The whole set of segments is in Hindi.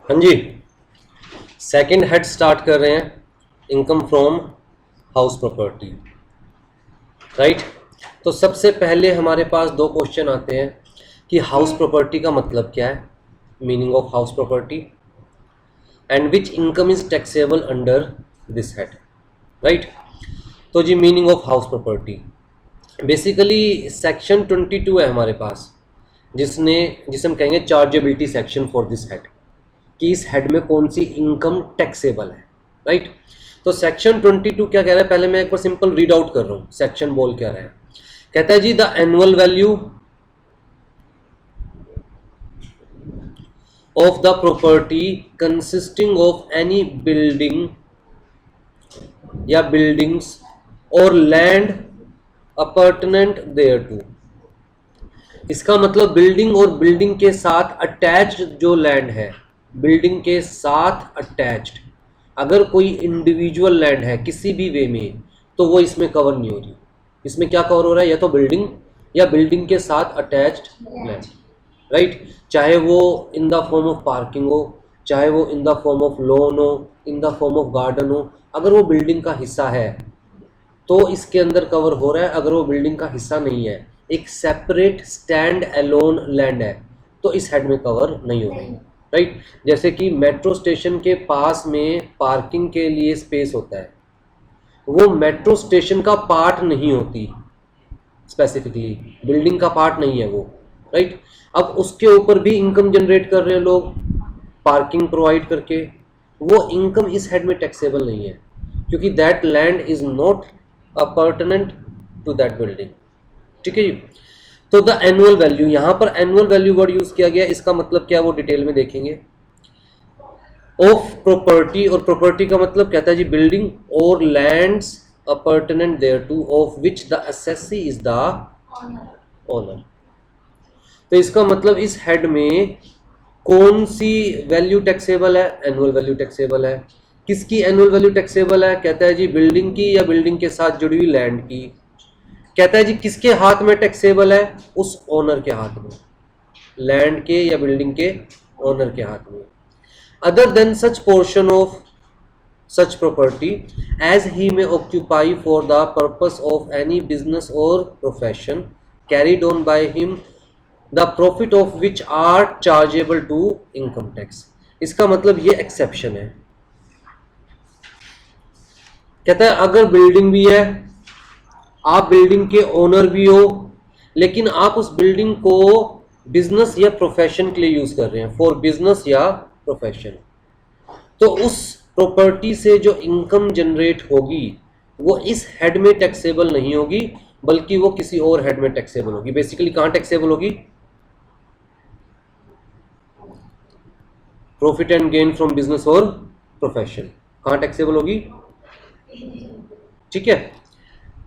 हाँ जी, सेकंड हेड स्टार्ट कर रहे हैं, income from house property, right. तो सबसे पहले हमारे पास दो क्वेश्चन आते हैं कि हाउस प्रॉपर्टी का मतलब क्या है, meaning of house property, and which income is taxable under this head, right. तो जी meaning of house property basically section 22 है हमारे पास, जिसे हम कहेंगे chargeability section for this head, कि इस हेड में कौन सी इनकम टैक्सेबल है, राइट। तो सेक्शन 22 क्या कह रहा है, पहले मैं एक बार सिंपल रीड आउट कर रहा हूँ सेक्शन बोल क्या रहा है। कहता है जी the annual value of the property consisting of any building या buildings or land appurtenant thereto. इसका मतलब बिल्डिंग और बिल्डिंग के साथ अटैच्ड जो लैंड है, बिल्डिंग के साथ अटैच्ड अगर कोई इंडिविजुअल लैंड है किसी भी वे में, तो वो इसमें कवर नहीं हो रही। इसमें क्या कवर हो रहा है, या तो बिल्डिंग या बिल्डिंग के साथ अटैच्ड लैंड, राइट। चाहे वो in the form of parking हो, चाहे वो in the form of lawn हो, in the form of garden हो, अगर वो बिल्डिंग का हिस्सा है तो इसके अंदर कवर हो रहा है। अगर वो बिल्डिंग का हिस्सा नहीं है, एक सेपरेट स्टैंड अलोन लैंड है, तो इस हेड में कवर नहीं हो रही, राइट। जैसे कि मेट्रो स्टेशन के पास में पार्किंग के लिए स्पेस होता है, वो मेट्रो स्टेशन का पार्ट नहीं होती, स्पेसिफिकली बिल्डिंग का पार्ट नहीं है वो, राइट। अब उसके ऊपर भी इनकम जनरेट कर रहे हैं लोग पार्किंग प्रोवाइड करके, वो इनकम इस हेड में टैक्सेबल नहीं है, क्योंकि that land is not appurtenant to that building, ठीक है जी। तो द एनुअल वैल्यू, यहां पर एनुअल वैल्यू वर्ड यूज किया गया, इसका मतलब क्या वो डिटेल में देखेंगे। ऑफ प्रॉपर्टी, और प्रॉपर्टी का मतलब कहता है जी बिल्डिंग और lands appurtenant thereto of which the assessee is the owner. तो इसका मतलब इस हेड में कौन सी वैल्यू टैक्सेबल है, एनुअल वैल्यू टैक्सेबल है। किसकी एनुअल वैल्यू टैक्सेबल है, कहता है जी बिल्डिंग की या बिल्डिंग के साथ जुड़ी हुई लैंड की। कहता है जी किसके हाथ में टैक्सेबल है, उस ओनर के हाथ में, लैंड के या बिल्डिंग के ओनर के हाथ में। Other than such portion of such property as he may occupy for the purpose of any business or profession carried on by him, the profit of which are chargeable to income tax। इसका मतलब ये एक्सेप्शन है। कहता है अगर बिल्डिंग भी है, आप बिल्डिंग के ओनर भी हो, लेकिन आप उस बिल्डिंग को बिजनेस या प्रोफेशन के लिए यूज कर रहे हैं, फॉर बिजनेस या प्रोफेशन, तो उस प्रॉपर्टी से जो इनकम जनरेट होगी वो इस हेड में टैक्सेबल नहीं होगी, बल्कि वो किसी और हेड में टैक्सेबल होगी। बेसिकली कहां टैक्सेबल होगी, profit and gain from business और प्रोफेशन, कहां टैक्सेबल होगी, ठीक है।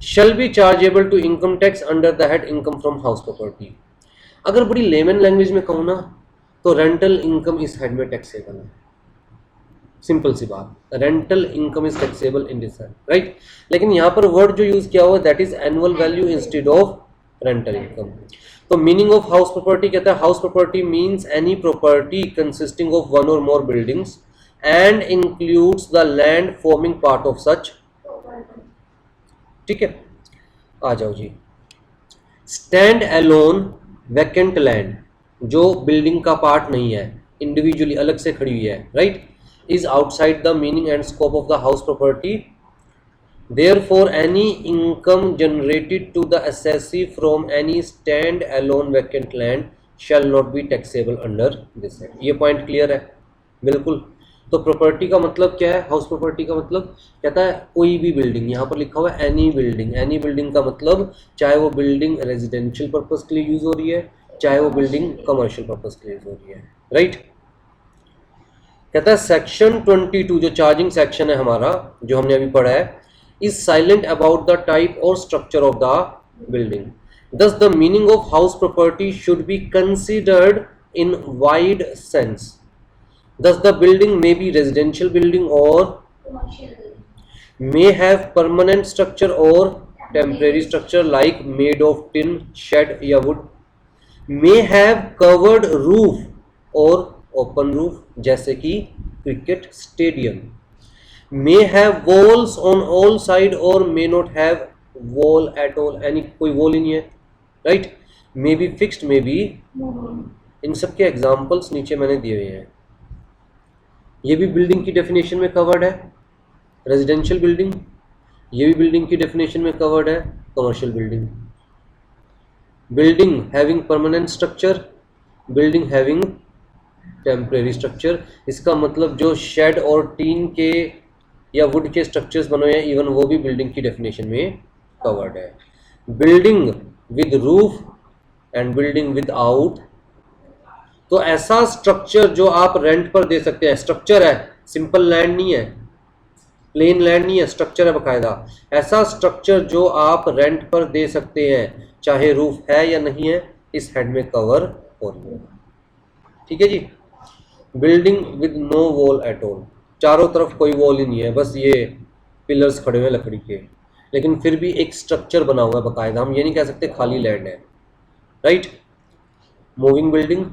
Shall be chargeable to income tax under the head income from house property. अगर बड़ी लेमन लैंग्वेज में कहूँ ना, तो रेंटल इनकम इस हेड में टैक्सेबल है, सिंपल सी बात, rental income is taxable in this, right. लेकिन यहां पर वर्ड जो यूज किया हुआ that is annual value instead of rental income. तो मीनिंग ऑफ हाउस प्रॉपर्टी कहता है house property means any property consisting of one or more buildings and includes the land forming part of such, ठीक है। आ जाओ जी, स्टैंड अलोन वैकेंट लैंड, जो बिल्डिंग का पार्ट नहीं है, इंडिविजुअली अलग से खड़ी हुई है, right, is outside the meaning and scope of the house property. Therefore, any income generated to the assessee from any stand-alone vacant land shall not be taxable under this act. ये पॉइंट क्लियर है बिल्कुल। तो प्रॉपर्टी का मतलब क्या है, हाउस प्रॉपर्टी का मतलब कहता है कोई भी बिल्डिंग, यहाँ पर लिखा हुआ है एनी बिल्डिंग। एनी बिल्डिंग का मतलब चाहे वो बिल्डिंग रेजिडेंशियल पर्पज के लिए यूज हो रही है, चाहे वो बिल्डिंग कमर्शियल पर्पज के लिए यूज हो रही है, राइट। कहता है सेक्शन 22 जो चार्जिंग सेक्शन है हमारा, जो हमने अभी पढ़ा है, is silent about the type or structure of the building. Thus the meaning of house property should be considered in wide sense. Thus the building may be residential building or may have permanent structure or temporary structure like made of tin, shed या wood, may have covered roof or open roof जैसे कि cricket stadium. May have walls on all side or may not have wall at all, यानी कोई वॉल ही नहीं है, right. May be fixed, may be, इन सब के एग्जाम्पल्स नीचे मैंने दिए हुए हैं। ये भी बिल्डिंग की डेफिनेशन में कवर्ड है, रेजिडेंशियल बिल्डिंग। ये भी बिल्डिंग की डेफिनेशन में कवर्ड है, commercial building. Building having permanent structure, building having temporary structure. इसका मतलब जो शेड और टीन के या वुड के स्ट्रक्चर्स बने हैं, इवन वो भी बिल्डिंग की डेफिनेशन में कवर्ड है। Building with roof and building with out, तो ऐसा स्ट्रक्चर जो आप रेंट पर दे सकते हैं, स्ट्रक्चर है, सिंपल लैंड नहीं है, प्लेन लैंड नहीं है, स्ट्रक्चर है बकायदा। ऐसा स्ट्रक्चर जो आप रेंट पर दे सकते हैं, चाहे रूफ है या नहीं है, इस हेड में कवर हो रही है। ठीक है जी। Building with no wall at all, चारों तरफ कोई वॉल ही नहीं है, बस ये पिलर्स खड़े हुए लकड़ी के, लेकिन फिर भी एक स्ट्रक्चर बना हुआ है बकायदा, हम ये नहीं कह सकते खाली लैंड है, राइट। मूविंग बिल्डिंग,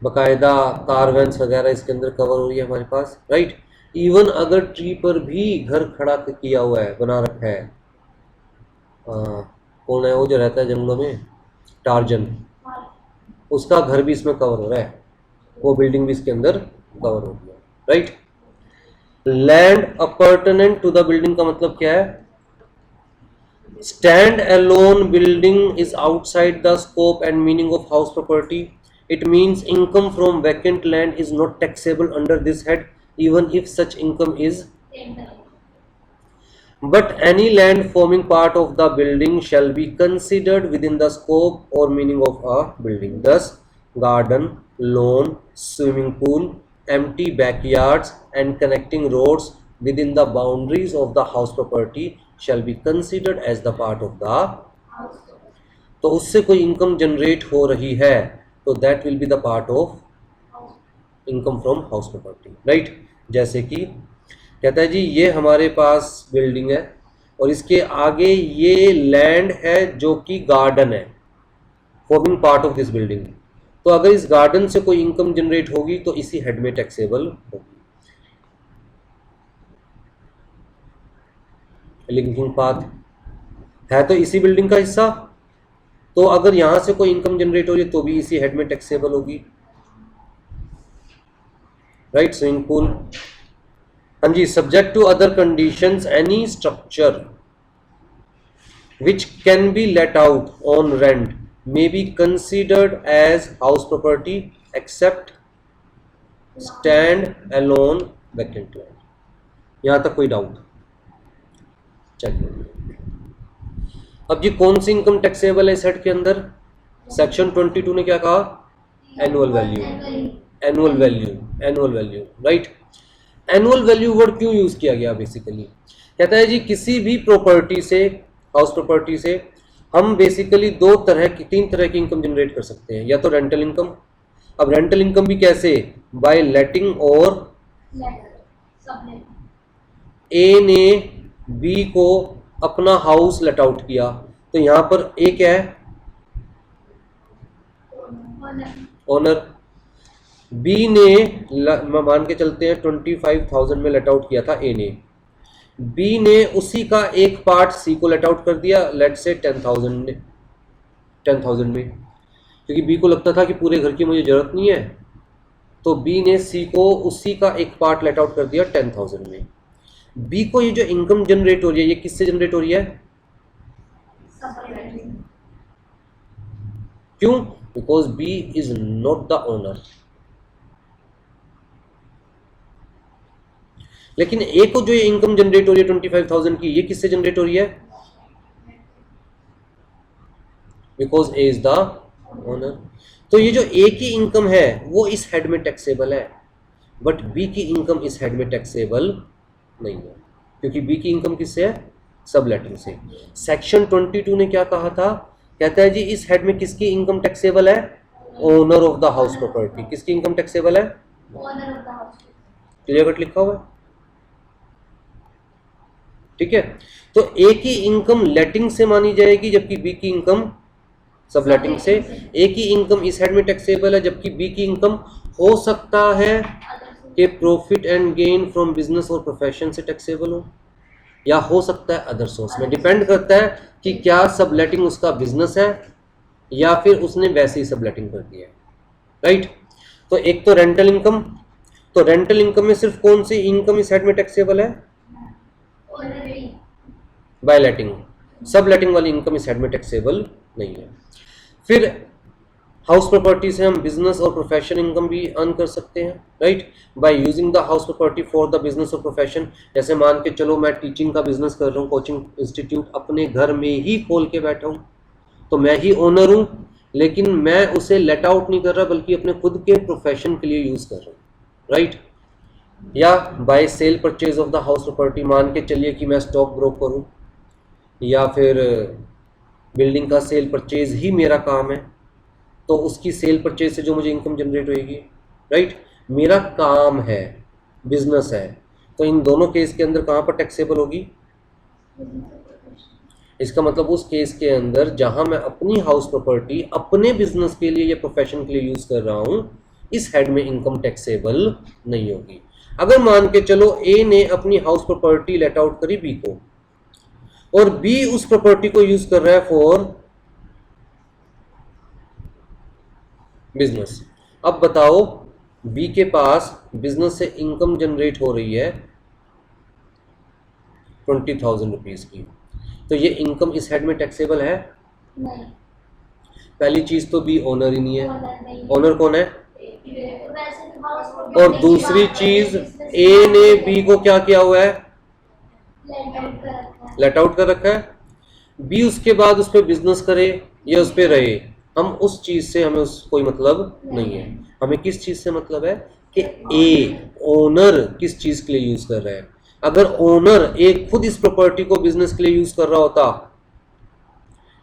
बकायदा कार वैन्स वगैरह इसके अंदर कवर हो रही है हमारे पास, राइट। इवन अगर ट्री पर भी घर खड़ा किया हुआ है, बना रखा है, कौन है वो जो रहता है जंगलों में, टार्जन, उसका घर भी इसमें कवर हो रहा है, वो बिल्डिंग भी इसके अंदर कवर हो रही है, right. Land appurtenant to the building का मतलब क्या है? Stand alone building is outside the scope and meaning of house property. It means income from vacant land is not taxable under this head even if such income is, but any land forming part of the building shall be considered within the scope or meaning of a building. Thus, garden, lawn, swimming pool, empty backyards and connecting roads within the boundaries of the house property shall be considered as the part of the house. तो उससे कोई इनकम जनरेट हो रही है तो that will be the part of income from house property, right. जैसे कि कहता है जी ये हमारे पास बिल्डिंग है और इसके आगे ये लैंड है जो कि गार्डन है, forming part of this building. तो अगर इस गार्डन से कोई इनकम जनरेट होगी तो इसी हेड में टैक्सेबल होगी। लिंकिंग पाथ है तो इसी बिल्डिंग का हिस्सा, तो अगर यहां से कोई इनकम जनरेट हो रही है तो भी इसी हेड में टैक्सेबल होगी, राइट। स्विमिंग पूल, हाँ जी। Subject to other conditions any structure which can be let out on rent may be considered as house property except stand alone vacant land. यहां तक कोई डाउट? चलिए, अब ये कौन सी इनकम टैक्सेबल है इस हेड के अंदर? सेक्शन 22 ने क्या कहा? Annual value, annual value, annual value, right. Annual value word क्यों यूज किया गया? बेसिकली कहता है जी किसी भी प्रॉपर्टी से, हाउस प्रॉपर्टी से हम बेसिकली तीन तरह की इनकम जनरेट कर सकते हैं। या तो रेंटल इनकम, अब रेंटल इनकम भी कैसे? बाय लेटिंग, और ए ने बी को अपना हाउस लेट आउट किया, तो यहां पर ए क्या है? ओनर। बी ने मान के चलते हैं 25,000 में लेट आउट किया था ए ने, बी ने उसी का एक पार्ट सी को लेट आउट कर दिया, लेट से 10,000 में, क्योंकि बी को लगता था कि पूरे घर की मुझे जरूरत नहीं है, तो बी ने सी को उसी का एक पार्ट लेट आउट कर दिया 10,000 में। बी को ये जो इनकम जनरेट हो रही है ये किससे जनरेट हो रही है? क्यों? Because B is not the owner. लेकिन ए को जो ये इनकम जनरेट हो रही है 25,000 की, ये किससे जनरेट हो रही है? Because A is the owner. तो ये जो ए की इनकम है वो इस हेड में टैक्सेबल है, बट बी की इनकम इस हेड में टैक्सेबल नहीं है, क्योंकि बी की इनकम किससे है? सबलेटिंग से। सेक्शन 22 ने क्या कहा था? कहता है जी इस हेड में किसकी इनकम टैक्सेबल है? Owner of the house property. किसकी इनकम टैक्सेबल है? Owner of the house. Clear cut लिखा हुआ है, ठीक है। तो ए की इनकम लेटिंग से मानी जाएगी, जबकि बी की इनकम सबलेटिंग से। ए की इनकम इस हेड में टैक्सेबल है, जबकि बी की इनकम हो सकता है कि profit and gain from business और प्रोफेशन से टैक्सेबल हो, या हो सकता है अदर सोर्स में। डिपेंड करता है कि क्या सबलेटिंग उसका बिजनेस है या फिर उसने वैसे ही सबलेटिंग कर दिया है, राइट। तो एक तो रेंटल इनकम, तो रेंटल इनकम में सिर्फ कौन सी इनकम इस हेड में टैक्सेबल है? बाय लेटिंग। सब लेटिंग वाली इनकम इस हेड में टैक्सेबल नहीं है। फिर हाउस प्रॉपर्टी से हम बिजनेस और प्रोफेशन इनकम भी अर्न कर सकते हैं, right, by using the house property for the business और प्रोफेशन। जैसे मान के चलो मैं टीचिंग का बिजनेस कर रहा हूँ, कोचिंग इंस्टीट्यूट अपने घर में ही खोल के बैठा हूँ, तो मैं ही ओनर हूँ, लेकिन मैं उसे लेट आउट नहीं कर रहा बल्कि अपने खुद के प्रोफेशन के लिए यूज कर रहा हूँ, राइट। या by sale purchase of the house property, मान के चलिए कि मैं स्टॉक ब्रोकर हूँ या फिर बिल्डिंग का सेल परचेज ही मेरा काम है, तो उसकी सेल परचेज से जो मुझे इनकम जनरेट होएगी, राइट, मेरा काम है, बिजनेस है, तो इन दोनों केस के अंदर कहाँ पर टैक्सेबल होगी? इसका मतलब उस केस के अंदर जहां मैं अपनी हाउस प्रॉपर्टी अपने बिजनेस के लिए या प्रोफेशन के लिए यूज कर रहा हूं, इस हेड में इनकम टैक्सेबल नहीं होगी। अगर मान के चलो ए ने अपनी हाउस प्रॉपर्टी लेट आउट करी बी को, और बी उस प्रॉपर्टी को यूज कर रहा है फॉर बिजनेस। अब बताओ बी के पास बिजनेस से इनकम जनरेट हो रही है 20,000 रुपीज की, तो ये इनकम इस हेड में टैक्सेबल है? नहीं। पहली चीज तो बी ओनर ही नहीं है, ओनर कौन है? वैसे और दूसरी चीज ए ने बी को क्या किया हुआ है? लेट आउट कर रखा है। बी उसके बाद उस पर बिजनेस करे या उस पर रहे, हम उस चीज से हमें उस कोई मतलब नहीं है। हमें किस चीज से मतलब है कि ए ओनर किस चीज के लिए यूज कर रहा है। अगर ओनर ए खुद इस प्रॉपर्टी को बिजनेस के लिए यूज कर रहा होता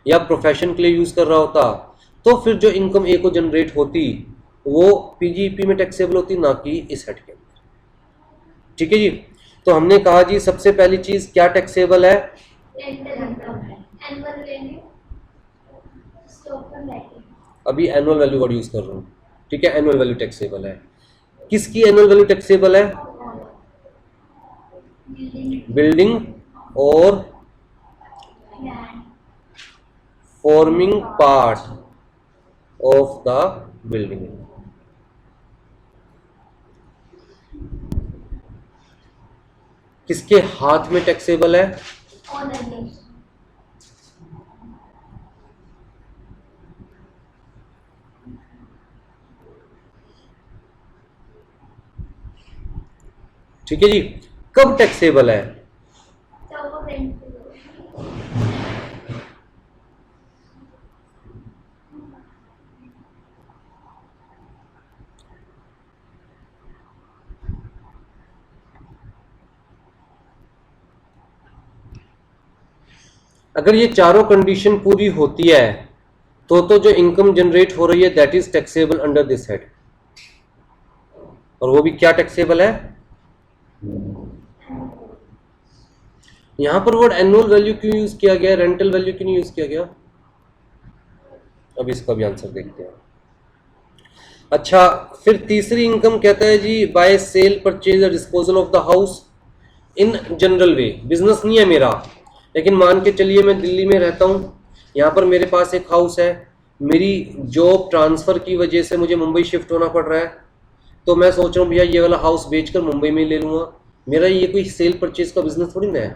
या प्रोफेशन के लिए यूज कर रहा होता, तो फिर जो इनकम ए को जनरेट होती वो पीजीपी में टैक्सेबल होती, ना कि इस हेड के अंदर। ठीक है जी। तो हमने कहा जी सबसे पहली चीज क्या टैक्सेबल है? अभी एनुअल वैल्यू वर्ड यूज कर रहा हूँ, ठीक है, एनुअल वैल्यू टैक्सेबल है। किसकी एनुअल वैल्यू टैक्सेबल है? बिल्डिंग और forming part of the building. किसके हाथ में टैक्सेबल है? ठीक है जी। कब टैक्सेबल है? अगर ये चारों कंडीशन पूरी होती है तो जो इनकम जनरेट हो रही है that is taxable under this head. और वो भी क्या टैक्सेबल है? यहां पर वर्ड एनुअल वैल्यू क्यों यूज किया गया, रेंटल वैल्यू क्यों नहीं यूज किया गया? अब इसका भी आंसर देखते हैं। अच्छा, फिर तीसरी इनकम कहता है जी बाय सेल परचेज और disposal of the house in general way. Business नहीं है मेरा, लेकिन मान के चलिए मैं दिल्ली में रहता हूँ, यहाँ पर मेरे पास एक हाउस है, मेरी जॉब ट्रांसफ़र की वजह से मुझे मुंबई शिफ्ट होना पड़ रहा है, तो मैं सोच रहा हूँ भैया ये वाला हाउस बेचकर मुंबई में ले लूँगा। मेरा ये कोई सेल परचेज का बिजनेस थोड़ी ना है,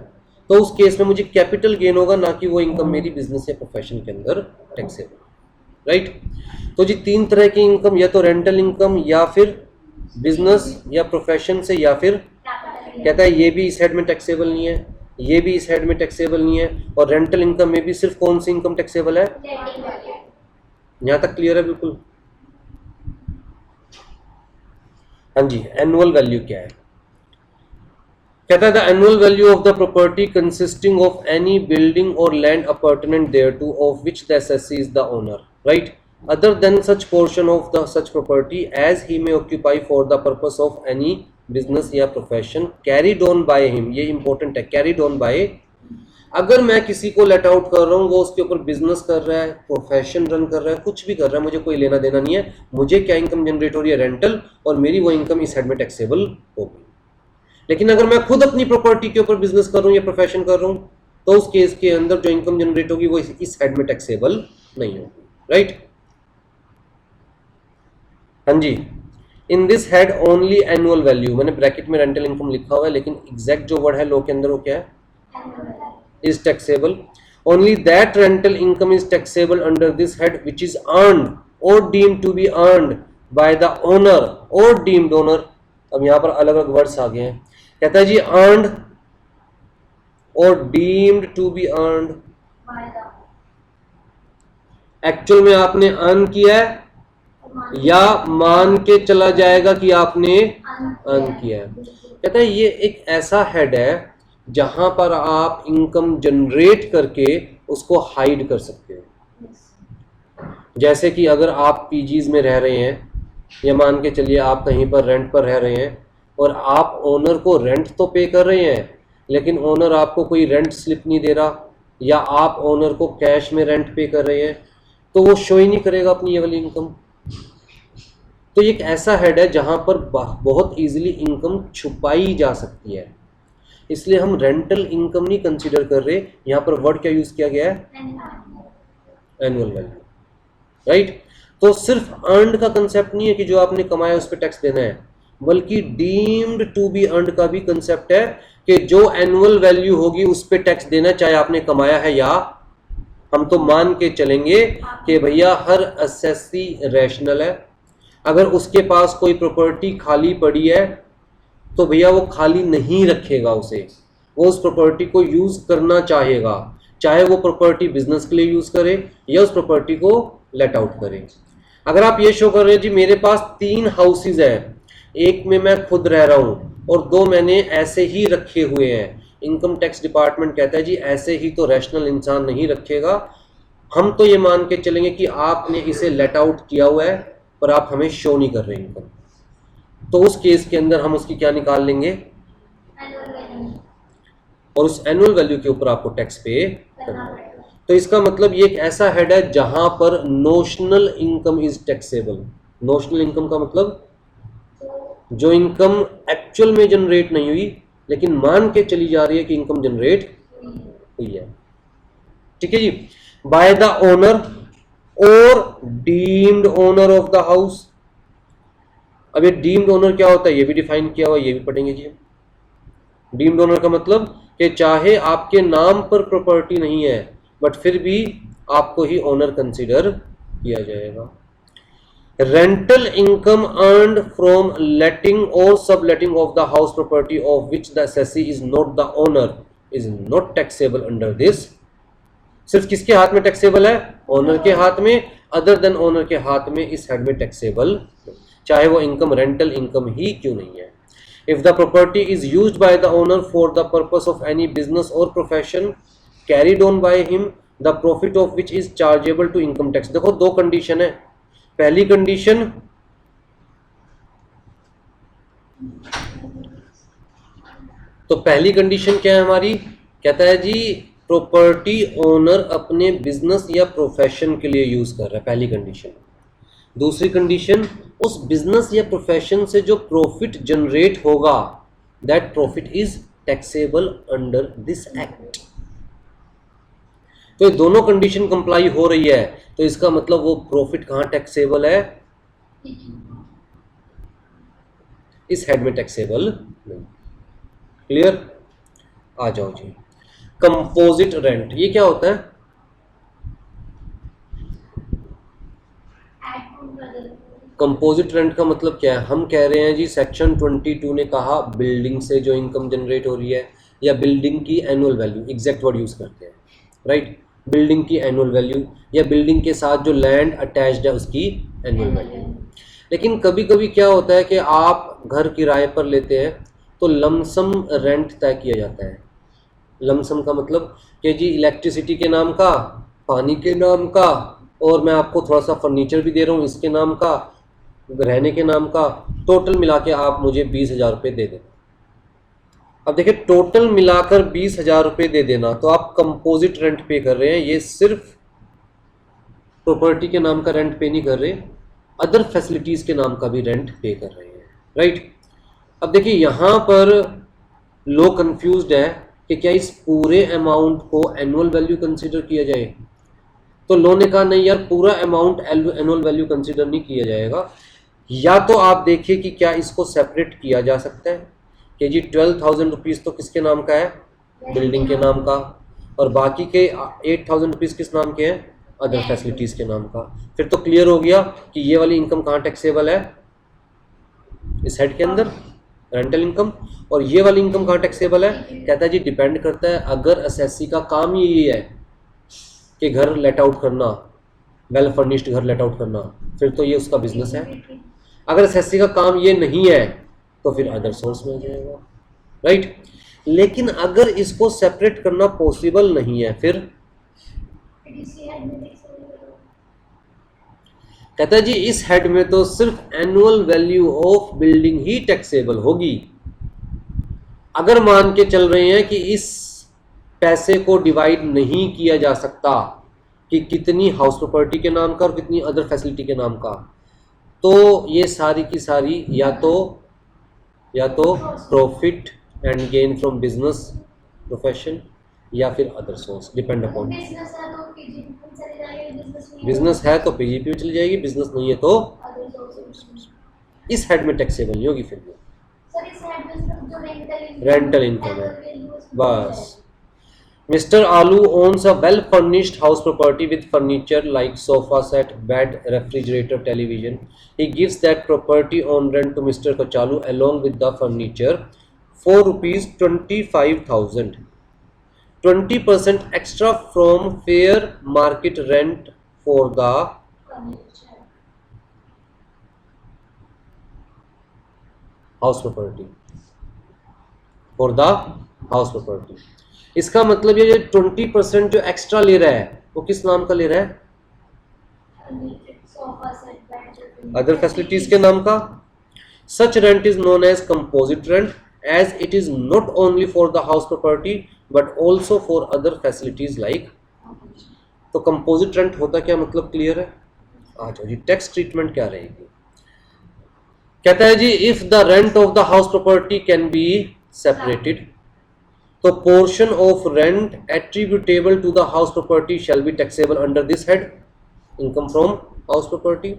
तो उस केस में मुझे कैपिटल गेन होगा, ना कि वो इनकम मेरी बिजनेस या प्रोफेशन के अंदर टैक्सेबल, राइट। तो जी तीन तरह की इनकम, या तो रेंटल इनकम या फिर बिजनेस या प्रोफेशन से, या फिर कहता है ये भी इस हेड में टैक्सेबल नहीं है, ये भी इस हेड में टैक्सेबल नहीं है, और रेंटल इनकम में भी सिर्फ कौन सी इनकम टैक्सेबल है? यहां तक क्लियर है बिल्कुल? हाँ जी। एनुअल वैल्यू क्या है? कहता है the annual value of the property consisting of any building or land appurtenant thereto of which the assessee is the owner, right, other than such portion of the such property as he may occupy for the purpose of any business या profession carried on by him। ये important है, carried on by अगर मैं किसी को लेट आउट कर रहा हूँ, वो उसके ऊपर बिजनेस कर रहा है, प्रोफेशन रन कर रहा है, कुछ भी कर रहा है, मुझे कोई लेना देना नहीं है, मुझे क्या इनकम जनरेट हो रही है, रेंटल, और मेरी वो इनकम इस हेड में टैक्सेबल होगी। लेकिन अगर मैं खुद अपनी प्रॉपर्टी के ऊपर बिजनेस कर रहा हूँ या प्रोफेशन कर रहा हूँ, तो उस केस के अंदर जो इनकम जनरेट होगी वो इस हेड में टैक्सेबल नहीं होगी, राइट। हाँ जी, in this head only annual value, मैंने ब्रैकेट में रेंटल इनकम लिखा हुआ है, लेकिन एग्जैक्ट जो वर्ड है लॉ के अंदर वो क्या है, is taxable. Only that rental income is taxable under this head which is earned or deemed to be earned by the owner or deemed owner. अब यहाँ पर अलग अलग वर्ड्स आ गए हैं, कहता है जी earned और deemed to be earned। Actual में आपने अर्न किया है या मान के चला जाएगा कि आपने अर्न किया है। कहता है ये एक ऐसा हेड है जहां पर आप इनकम जनरेट करके उसको हाइड कर सकते हो। जैसे कि अगर आप पीजीज में रह रहे हैं, या मान के चलिए आप कहीं पर रेंट पर रह रहे हैं, और आप ओनर को रेंट तो पे कर रहे हैं, लेकिन ओनर आपको कोई रेंट स्लिप नहीं दे रहा, या आप ओनर को कैश में रेंट पे कर रहे हैं, तो वो शो ही नहीं करेगा अपनी ये वाली इनकम। तो ये एक ऐसा हेड है जहां पर बहुत इजीली इनकम छुपाई जा सकती है, इसलिए हम रेंटल इनकम नहीं कंसीडर कर रहे। यहां पर वर्ड क्या यूज किया गया है, एनुअल वैल्यू, राइट। तो सिर्फ अर्नड का कंसेप्ट नहीं है कि जो आपने कमाया उस पर टैक्स देना है, बल्कि डीम्ड टू बी अर्नड का भी कंसेप्ट है कि जो एनुअल वैल्यू होगी उस पर टैक्स देना, चाहे आपने कमाया है या। हम तो मान के चलेंगे कि भैया हर असेसी रैशनल है, अगर उसके पास कोई प्रॉपर्टी खाली पड़ी है तो भैया वो खाली नहीं रखेगा उसे, वो उस प्रॉपर्टी को यूज करना चाहेगा, चाहे वो प्रॉपर्टी बिजनेस के लिए यूज करे या उस प्रॉपर्टी को लेट आउट करे। अगर आप ये शो कर रहे हैं जी मेरे पास 3 हाउसेज है, एक में मैं खुद रह रहा हूँ और 2 मैंने ऐसे ही रखे हुए हैं, इनकम टैक्स डिपार्टमेंट कहता है जी ऐसे ही तो रैशनल इंसान नहीं रखेगा। हम तो ये मान के चलेंगे कि आपने इसे लेट आउट किया हुआ है पर आप हमें शो नहीं कर रहे इनकम, तो उस केस के अंदर हम उसकी क्या निकाल लेंगे, और उस एनुअल वैल्यू के ऊपर आपको टैक्स पे करना है। तो इसका मतलब ये एक ऐसा हेड है जहां पर notional income is taxable. Notional income का मतलब जो इनकम एक्चुअल में जनरेट नहीं हुई लेकिन मान के चली जा रही है कि इनकम जनरेट हुई है, ठीक है जी। बाय द ओनर और deemed owner of the house. अब ये डीम्ड ओनर क्या होता है ये भी डिफाइन किया हुआ, ये भी पढ़ेंगे जी। डीम्ड ओनर का मतलब कि चाहे आपके नाम पर प्रॉपर्टी नहीं है बट फिर भी आपको ही ओनर कंसीडर किया जाएगा। रेंटल इनकम अर्न्ड फ्रॉम लेटिंग और subletting of the house property of which the assessee is not the owner is not taxable under this. सिर्फ किसके हाथ में टैक्सेबल है, ओनर के हाथ में, अदर देन ओनर के हाथ में इस हेड में टैक्सेबल, चाहे वो इनकम रेंटल इनकम ही क्यों नहीं है। If the property is used by the owner for the purpose of any business और profession carried on by him the profit of which is chargeable to income tax. देखो 2 कंडीशन है। पहली कंडीशन तो पहली कंडीशन क्या है हमारी, कहता है जी प्रॉपर्टी ओनर अपने बिजनेस या प्रोफेशन के लिए यूज कर रहा है, पहली कंडीशन। दूसरी कंडीशन उस बिजनेस या प्रोफेशन से जो प्रॉफिट जनरेट होगा that profit is taxable under this act. तो ये दोनों कंडीशन कंप्लाई हो रही है, तो इसका मतलब वो प्रॉफिट कहां टैक्सेबल है, इस हेड में टैक्सेबल नहीं। क्लियर, आ जाओ जी। कंपोजिट रेंट ये क्या होता है, कंपोजिट रेंट का मतलब क्या है। हम कह रहे हैं जी सेक्शन 22 ने कहा बिल्डिंग से जो इनकम जनरेट हो रही है या बिल्डिंग की annual value, exact word use करते हैं, राइट। बिल्डिंग की एनुअल वैल्यू या बिल्डिंग के साथ जो लैंड अटैच्ड है उसकी एनुअल वैल्यू। लेकिन कभी कभी क्या होता है कि आप घर किराए पर लेते हैं तो लमसम रेंट तय किया जाता है। लमसम का मतलब कि जी इलेक्ट्रिसिटी के नाम का, पानी के नाम का, और मैं आपको थोड़ा सा फर्नीचर भी दे रहा हूँ इसके नाम का, रहने के नाम का, टोटल मिला के आप मुझे 20,000 रुपये दे दें। अब देखिए टोटल मिलाकर 20,000 रुपये दे देना, तो आप कंपोजिट रेंट पे कर रहे हैं, ये सिर्फ प्रॉपर्टी के नाम का रेंट पे नहीं कर रहे, अदर फैसिलिटीज के नाम का भी रेंट पे कर रहे हैं, राइट। अब देखिए यहाँ पर लोग कंफ्यूज्ड है कि क्या इस पूरे अमाउंट को एनुअल वैल्यू कंसीडर किया जाए, तो लोगों ने कहा नहीं यार, पूरा अमाउंट एनुअल वैल्यू कंसीडर नहीं किया जाएगा। या तो आप देखिए कि क्या इसको सेपरेट किया जा सकता है कि जी 12,000 रुपीज़ तो किसके नाम का है, बिल्डिंग के नाम का, और बाकी के 8,000 रुपीज़ किस नाम के हैं, अदर फैसिलिटीज़ के नाम का। फिर तो क्लियर हो गया कि ये वाली इनकम कहाँ टैक्सेबल है, इस हेड के अंदर रेंटल इनकम, और ये वाली इनकम कहाँ टैक्सेबल है। कहता है जी डिपेंड करता है, अगर असेसी का काम ही है कि घर लेट आउट करना, वेल फर्निश्ड घर लेट आउट करना, फिर तो ये उसका बिजनेस है। अगर असेसी का काम ये नहीं है तो फिर अदर सोर्स में जाएगा, राइट। लेकिन अगर इसको सेपरेट करना पॉसिबल नहीं है, फिर कहता है जी इस हेड में तो सिर्फ annual value of building he taxable होगी। अगर मान के चल रहे हैं कि इस पैसे को डिवाइड नहीं किया जा सकता कि कितनी हाउस प्रॉपर्टी के नाम का और कितनी अदर फैसिलिटी के नाम का, तो ये सारी की सारी या तो profit and gain from business profession या फिर other source, depend upon. Business है तो पीजीपी में चली जाएगी, बिजनेस नहीं है तो इस हेड में टैक्सेबल नहीं होगी। फिर रेंटल इनकम है बस। Mr. Alu owns a well-furnished house property with furniture like sofa set, bed, refrigerator, television. He gives that property on rent to Mr. Kachalu along with the furniture for rupees 25,000. 20% extra from fair market rent for the house property. For the house property. इसका मतलब ये 20% जो एक्स्ट्रा ले रहा है वो किस नाम का ले रहा है, अदर फैसिलिटीज के नाम का। Such rent is known as composite rent as it is not only for the house property but also for other facilities like. तो कंपोजिट रेंट होता क्या मतलब क्लियर है। आ जाओ जी, टैक्स ट्रीटमेंट क्या रहेगी। कहता है जी if the rent of the house property can be separated, तो portion of rent attributable to the house property shall be taxable under this head, income from house property,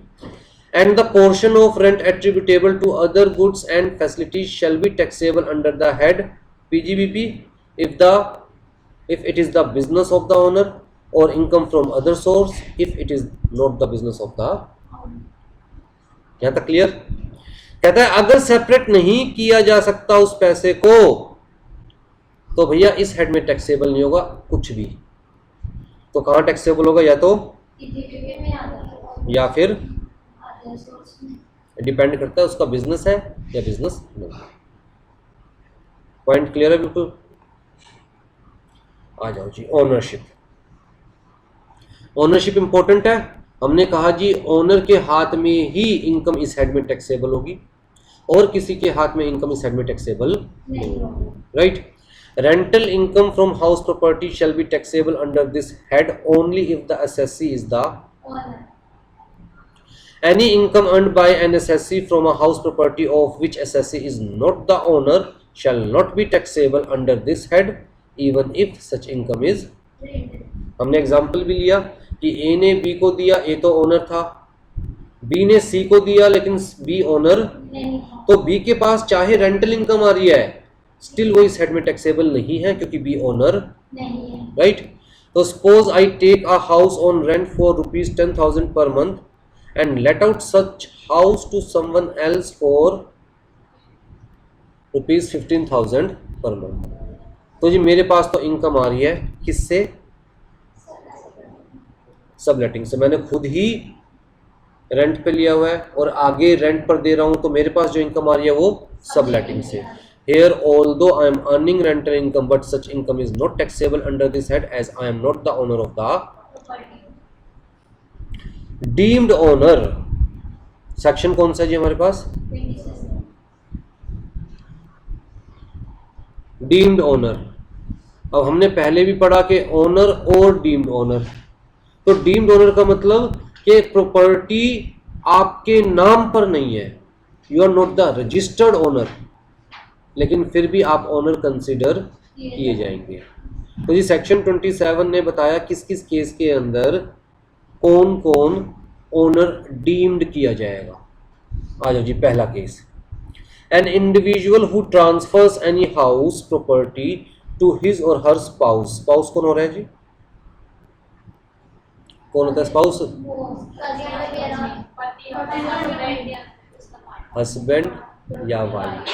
and the portion of rent attributable to other goods and facilities shall be taxable under the head PGBP if it is the business of the owner, or income from other source if it is not the business of the। यहाँ तक क्लियर। कहता है अगर सेपरेट नहीं किया जा सकता उस पैसे को तो भैया इस हेड में टैक्सेबल नहीं होगा कुछ भी। तो कहाँ टैक्सेबल होगा, या फिर डिपेंड करता है उसका बिजनेस है या बिजनेस नहीं। पॉइंट क्लियर है बिल्कुल। आ जाओ जी ओनरशिप। ओनरशिप इंपॉर्टेंट है। हमने कहा जी ओनर के हाथ में ही इनकम इस हेड में टैक्सेबल होगी और किसी के हाथ में इनकम इस हेड में टैक्सेबल नहीं होगी, right. Rental income from house property shall be taxable under this head only if the assessee is the owner. Any income earned by an assessee from a house property of which assessee is not the owner shall not be taxable under this head even if such income is। हमने एग्जाम्पल भी लिया कि ए ने बी को दिया, ए तो ओनर था, बी ने सी को दिया लेकिन बी ओनर, तो बी के पास चाहे रेंटल इनकम आ रही है स्टिल वो इस हेड में टैक्सेबल नहीं है क्योंकि बी ओनर नहीं है, राइट। तो suppose I take a house on rent for rupees 10,000 per month and let out such house to someone else for rupees 15,000 per month. तो जी मेरे पास तो इनकम आ रही है किससे, सबलेटिंग से। मैंने खुद ही रेंट पे लिया हुआ है और आगे रेंट पर दे रहा हूं, तो मेरे पास जो इनकम आ रही है वो सबलेटिंग से। Here, although I am earning rental income, but such income is not taxable under this head as I am not the owner of the deemed owner। Section कौन सा है जी हमारे पास, डीम्ड ओनर। अब हमने पहले भी पढ़ा कि ओनर और डीम्ड ओनर। तो डीम्ड ओनर का मतलब कि प्रॉपर्टी आपके नाम पर नहीं है, you are not the registered owner, लेकिन फिर भी आप ओनर कंसिडर किए जाएंगे। तो जी सेक्शन 27 ने बताया किस किस केस के अंदर कौन कौन ओनर डीम्ड किया जाएगा। आ जाओ जी, पहला case, an individual who transfers any house property to his or her spouse. Spouse कौन हो रहा है जी? कौन होता है स्पाउस? हस्बैंड या वाइफ,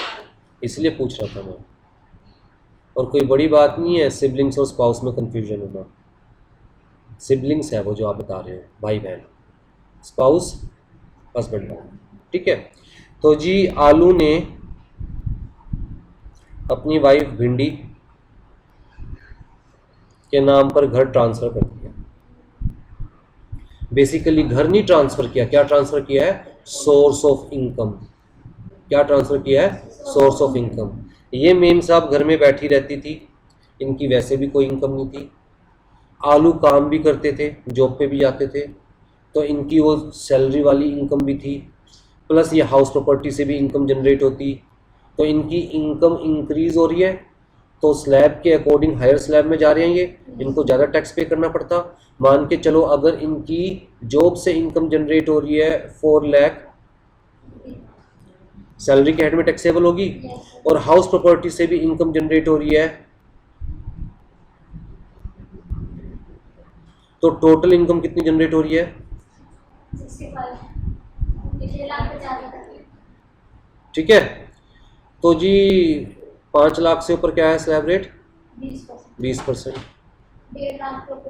इसलिए पूछ रहा था मैं। और कोई बड़ी बात नहीं है सिबलिंग्स और स्पाउस में कंफ्यूजन होना। सिबलिंग्स है वो जो आप बता रहे हो, भाई बहन, स्पाउस हस्बैंड वाइफ, ठीक है। तो जी आलू ने अपनी वाइफ भिंडी के नाम पर घर ट्रांसफर कर दिया। बेसिकली घर नहीं ट्रांसफर किया, क्या ट्रांसफर किया है? Source of income. क्या ट्रांसफर किया है? Source of income. ये मेम साहब घर में बैठी रहती थी, इनकी वैसे भी कोई इनकम नहीं थी। आलू काम भी करते थे, जॉब पे भी जाते थे, तो इनकी वो सैलरी वाली इनकम भी थी, प्लस ये हाउस प्रॉपर्टी से भी इनकम जनरेट होती। तो इनकी इनकम इंक्रीज हो रही है, तो स्लैब के अकॉर्डिंग हायर स्लैब में जा रहे हैं ये, इनको ज़्यादा टैक्स पे करना पड़ता। मान के चलो अगर इनकी जॉब से इनकम जनरेट हो रही है 4 लाख, सैलरी के हेड में टैक्सेबल होगी, और हाउस प्रॉपर्टी से भी इनकम जनरेट हो रही है, तो टोटल इनकम कितनी जनरेट हो रही है? 65। ठीक है। तो जी 5 लाख से ऊपर क्या है स्लैब रेट? 20%।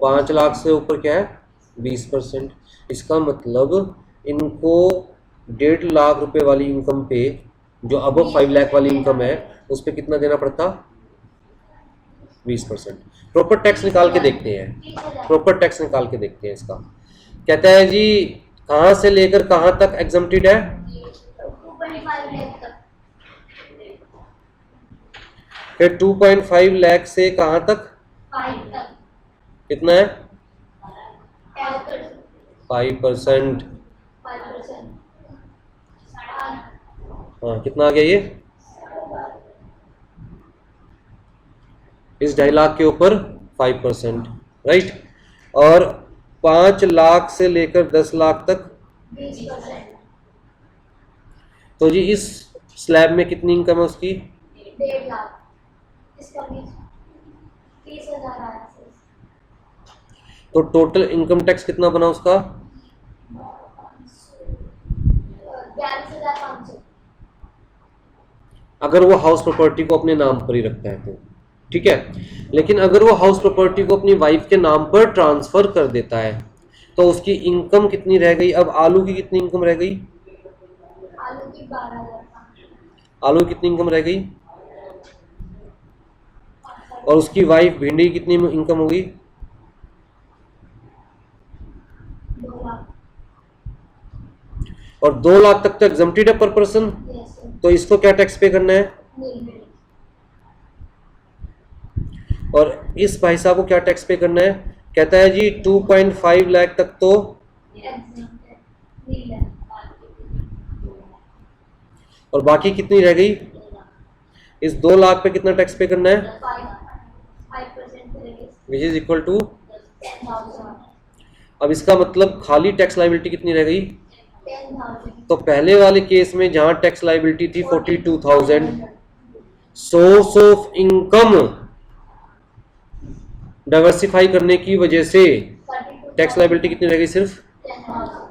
5 लाख से ऊपर क्या है? 20%। इसका मतलब इनको 1.5 लाख रुपए वाली इनकम पे, जो अबव 5 लाख वाली इनकम है, उस पर कितना देना पड़ता? 20%। प्रॉपर टैक्स निकाल के देखते हैं, प्रॉपर टैक्स निकाल के देखते हैं इसका। कहता है जी कहाँ से लेकर कहाँ तक एग्जम्प्टेड है? 2.5 लाख से कहाँ तक? 5 तक। कितना है? 5%। हाँ कितना आ गया ये? इस 2.5 लाख के ऊपर 5%, राइट। और 5 लाख से लेकर 10 लाख तक 20%। तो जी इस स्लैब में कितनी इनकम है उसकी? 1.5 लाख। इसका 30,000 आया। तो टोटल इनकम टैक्स कितना बना उसका? 11,500। अगर वो हाउस प्रॉपर्टी को अपने नाम पर ही रखता है तो ठीक है। लेकिन अगर वो हाउस प्रॉपर्टी को अपनी वाइफ के नाम पर ट्रांसफर कर देता है तो उसकी इनकम कितनी रह गई? अब आलू की कितनी इनकम रह गई? आलू की 12,000। आलू की कितनी इनकम रह गई? और उसकी वाइफ भिंडी की कितनी इनकम होगी? 2 लाख। और 2 लाख तक तो एग्जम्प्टेड है पर पर्सन, तो इसको क्या टैक्स पे करना है? और इस भाई साहब को क्या टैक्स पे करना है? कहता है जी 2.5 लाख तक तो और बाकी कितनी रह गई? इस 2 लाख पे कितना टैक्स पे करना है? 5% विच इज इक्वल टू 10,000। अब इसका मतलब खाली टैक्स लायबिलिटी कितनी रह गई? 10,000। तो पहले वाले केस में जहां टैक्स लायबिलिटी थी 42,000, सोर्स ऑफ इनकम डाइवर्सिफाई करने की वजह से टैक्स लायबिलिटी कितनी रह गई? सिर्फ 10,000।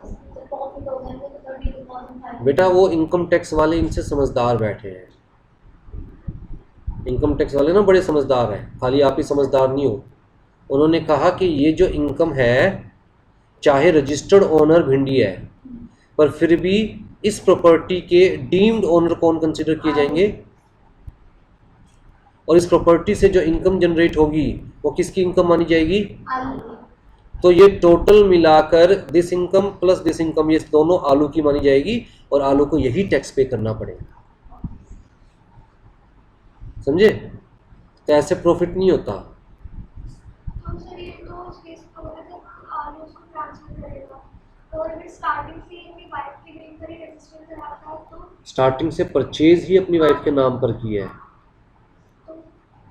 बेटा वो इनकम टैक्स वाले इनसे समझदार बैठे हैं, इनकम टैक्स वाले ना बड़े समझदार हैं, खाली आप ही समझदार नहीं हो। उन्होंने कहा कि ये जो इनकम है चाहे रजिस्टर्ड ओनर भिंडी है, पर फिर भी इस प्रॉपर्टी के डीम्ड ओनर कौन कंसिडर किए जाएंगे? और इस प्रॉपर्टी से जो इनकम जनरेट होगी वो किसकी इनकम मानी जाएगी? तो ये टोटल मिलाकर this income plus this income, ये दोनों आलू की मानी जाएगी और आलू को यही टैक्स पे करना पड़ेगा। समझे? तो ऐसे प्रॉफिट नहीं होता। तो सर ये तो उस केस में होगा जब आलू उसको ट्रांसफर करेगा, तो अगर स्टार्टिंग से ही अपनी वाइफ के नेम पर ही रजिस्टर कराता है तो स्टार्टिंग से परचेज ही अपनी वाइफ के नाम पर किया है,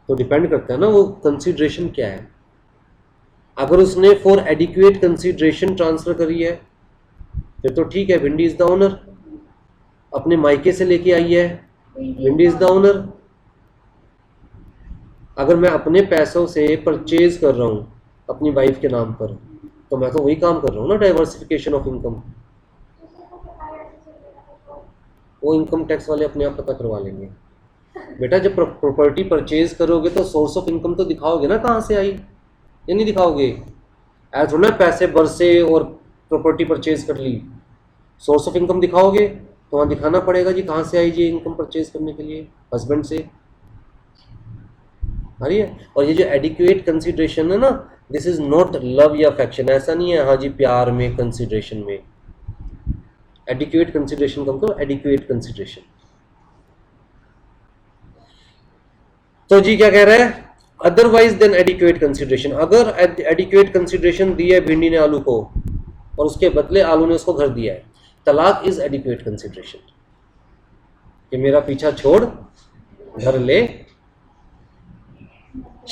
तो तो डिपेंड करता है ना वो कंसिडरेशन क्या है। अगर उसने फॉर एडिक्वेट कंसिडरेशन ट्रांसफर करी है फिर तो ठीक है, भिंडी इज द ओनर। अपने मायके से लेके आई है, भिंडी इज द ओनर। अगर मैं अपने पैसों से परचेज कर रहा हूँ अपनी वाइफ के नाम पर, तो मैं तो वही काम कर रहा हूँ ना, डाइवर्सिफिकेशन ऑफ इनकम। सर को पता है ऐसे चलेगा तो वो इनकम टैक्स वाले अपने आप पता करवा लेंगे। बेटा जब प्रॉपर्टी परचेज करोगे तो सोर्स ऑफ इनकम तो दिखाओगे ना, कहाँ से आई, ये नहीं दिखाओगे। ऐसा थोड़ा ना पैसे बरसे और प्रॉपर्टी परचेज कर ली, सोर्स ऑफ इनकम दिखाओगे तो वहाँ दिखाना पड़ेगा जी कहाँ से आई जी इनकम परचेज करने के लिए, हस्बैंड से आ रही है। और ये जो एडिक्वेट कंसिडरेशन है ना, दिस इज नॉट लव या अफेक्शन, ऐसा नहीं है हाँ जी प्यार में कंसिडरेशन में। एडिक्वेट कंसिडरेशन का मतलब एडिक्वेट कंसिडरेशन। तो जी क्या कह रहा है, अदरवाइज देन एडिक्वेट कंसिडरेशन। अगर एडिक्वेट कंसिडरेशन दी है भिंडी ने आलू को और उसके बदले आलू ने उसको घर दिया है, तलाक इज एडिक्वेट कंसिडरेशन, कि मेरा पीछा छोड़ घर ले।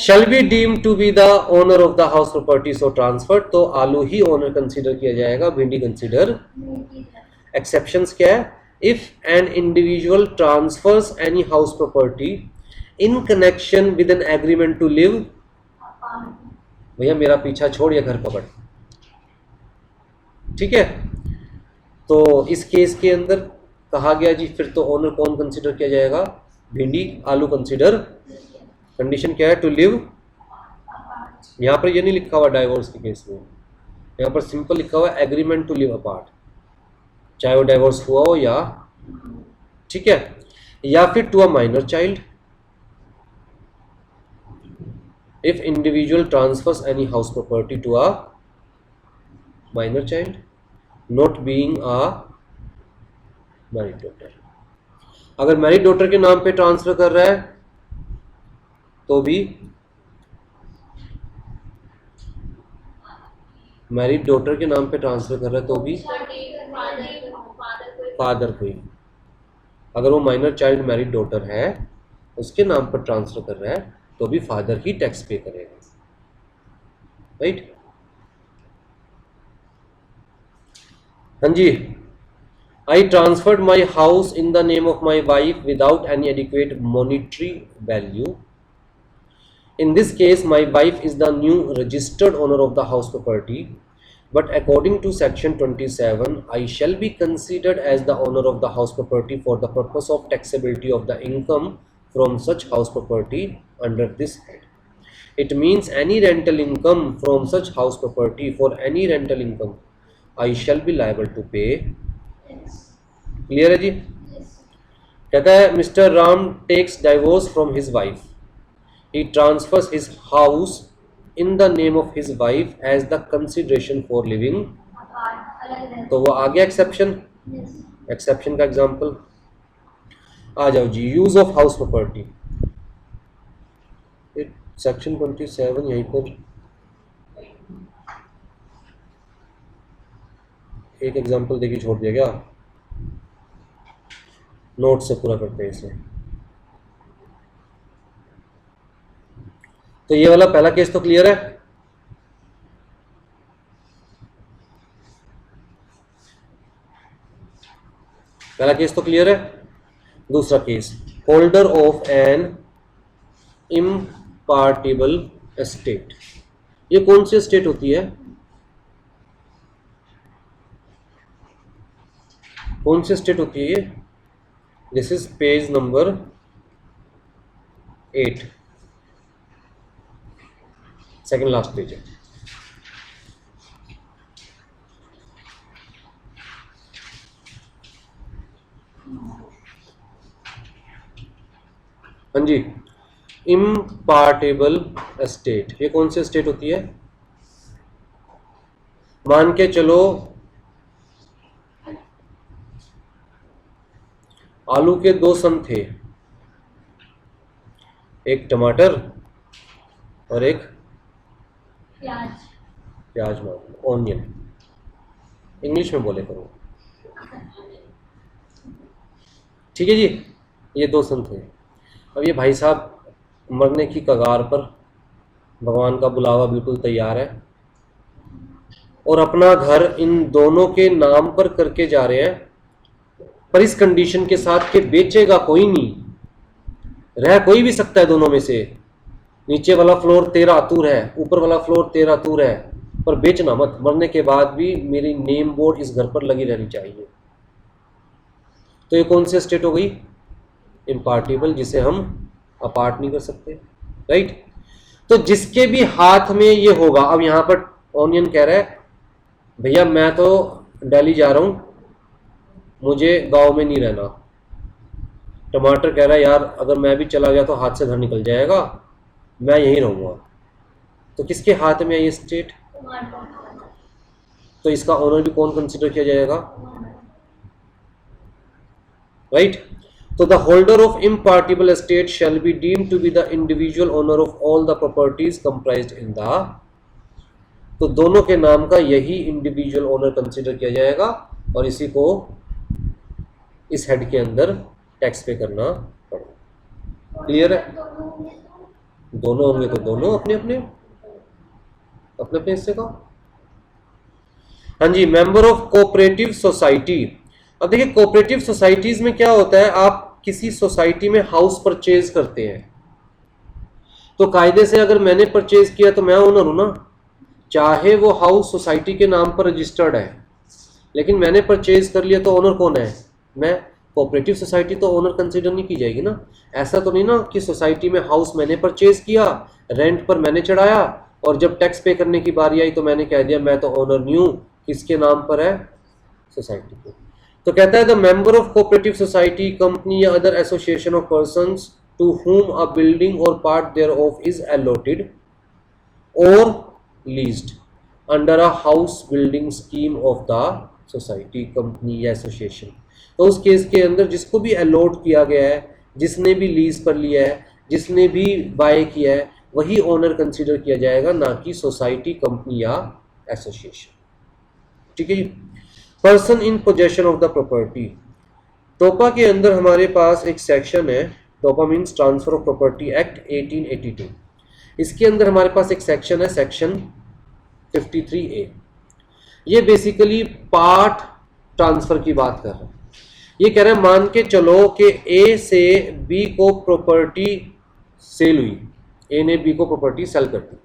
shall be deemed to be the owner of the house property so transferred, तो आलू ही ओनर कंसीडर किया जाएगा, भिंडी कंसीडर। एक्सेप्शंस क्या है, if an individual transfers any house property in connection with an agreement to live, भैया मेरा पीछा छोड़ या घर पकड़, ठीक है। तो इस केस के अंदर कहा गया जी फिर तो ओनर कौन कंसीडर किया जाएगा, भिंडी, आलू कंसीडर। कंडीशन क्या है, टू लिव। यहाँ पर ये नहीं लिखा हुआ डाइवोर्स के केस में, यहाँ पर सिंपल लिखा हुआ एग्रीमेंट टू लिव अपार्ट, चाहे वो डाइवोर्स हुआ हो या, ठीक है। या फिर to a minor child, if individual transfers any house property to a minor child not being a married daughter. अगर मैरिड डॉटर के नाम पे ट्रांसफर कर रहा है तो भी, मैरिड डॉटर के नाम पे ट्रांसफर कर रहा है तो भी फादर को ही। अगर वो माइनर चाइल्ड मैरिड डॉटर है उसके नाम पर ट्रांसफर कर रहा है तो भी फादर ही टैक्स पे करेगा, राइट। हाँ जी, I transferred my house in the name of my wife without any adequate monetary value. In this case, my wife is the new registered owner of the house property, but according to section 27, I shall be considered as the owner of the house property for the purpose of taxability of the income from such house property under this head. It means any rental income from such house property, for any rental income, I shall be liable to pay. Clear है जी? कहता है Mister Ram takes divorce from his wife, he transfers his house in the name of his wife as the consideration for living, तो वो आ गया एक्सेप्शन। एक्सेप्शन का एग्जांपल आ जाओ जी, use of house property, section 27 यहीं पर एक एग्जांपल देके छोड़ दिया गया, नोट से पूरा करते हैं इसे। तो ये वाला पहला केस तो क्लियर है, पहला केस तो क्लियर है। दूसरा case, holder of an impartible estate, ये कौन सी एस्टेट होती है, कौन सी एस्टेट होती है ये, this is page number 8, second last page है। हाँ जी, इम्पार्टेबल एस्टेट, ये कौन सी एस्टेट होती है, मान के चलो आलू के 2 सन थे, एक टमाटर और एक प्याज। प्याज मान लो, ऑनियन, इंग्लिश में बोले करो, ठीक है जी। ये दो संत हैं। अब ये भाई साहब मरने की कगार पर, भगवान का बुलावा बिल्कुल तैयार है, और अपना घर इन दोनों के नाम पर करके जा रहे हैं, पर इस कंडीशन के साथ कि बेचेगा कोई नहीं, रह कोई भी सकता है दोनों में से। नीचे वाला फ्लोर तेरा तूर है, ऊपर वाला फ्लोर तेरा तूर है, पर बेचना मत, मरने के बाद भी मेरी नेम बोर्ड इस घर पर लगी रहनी चाहिए। तो ये कौन सी स्टेट हो गई? इम्पार्टिबल, जिसे हम अपार्ट नहीं कर सकते, राइट। तो जिसके भी हाथ में ये होगा, अब यहां पर ऑनियन कह रहा है भैया मैं तो दिल्ली जा रहा हूं, मुझे गांव में नहीं रहना। टमाटर कह रहा है यार अगर मैं भी चला गया तो हाथ से घर निकल जाएगा, मैं यहीं रहूंगा। तो किसके हाथ में है ये स्टेट? तो इसका ओनर भी कौन कंसिडर किया जाएगा? राइट। तो the holder of impartible estate shall be deemed to be the individual owner of all the properties comprised in the, तो दोनों के नाम का यही इंडिविजुअल ओनर कंसिडर किया जाएगा, और इसी को इस हेड के अंदर टैक्स पे करना पड़ेगा। क्लियर है? दोनों होंगे तो दोनों अपने अपने हिस्से का। हाँ जी, मेंबर ऑफ कोऑपरेटिव सोसाइटी। अब देखिए कोऑपरेटिव सोसाइटीज में क्या होता है, आप किसी सोसाइटी में हाउस परचेज करते हैं, तो कायदे से अगर मैंने परचेज किया तो मैं ओनर हूं ना, चाहे वो हाउस सोसाइटी के नाम पर रजिस्टर्ड है, लेकिन मैंने परचेज कर लिया तो ओनर कौन है? मैं। कोऑपरेटिव सोसाइटी तो ओनर कंसीडर नहीं की जाएगी ना। ऐसा तो नहीं ना कि सोसाइटी में हाउस मैंने परचेज किया, रेंट पर मैंने चढ़ाया, और जब टैक्स पे करने की बारी आई तो मैंने कह दिया मैं तो ओनर नहीं हूं, किसके नाम पर है? सोसाइटी को। तो कहता है the member of cooperative society, company या other association of persons to whom a building or part thereof is allotted or leased under a house building scheme of the society, company या एसोसिएशन। तो उस केस के अंदर जिसको भी अलॉट किया गया है, जिसने भी लीज पर लिया है, जिसने भी बाय किया है, वही ओनर कंसीडर किया जाएगा, ना कि सोसाइटी, कंपनी या एसोसिएशन। ठीक है जी। Person in possession of the property, TOPA के अंदर हमारे पास एक सेक्शन है, TOPA means transfer of property act 1882। इसके अंदर हमारे पास एक सेक्शन है, सेक्शन 53A। ये बेसिकली पार्ट ट्रांसफर की बात कर रहा है। ये कह रहा है मान के चलो कि ए से बी को प्रॉपर्टी सेल हुई, ए ने बी को प्रॉपर्टी सेल कर दी,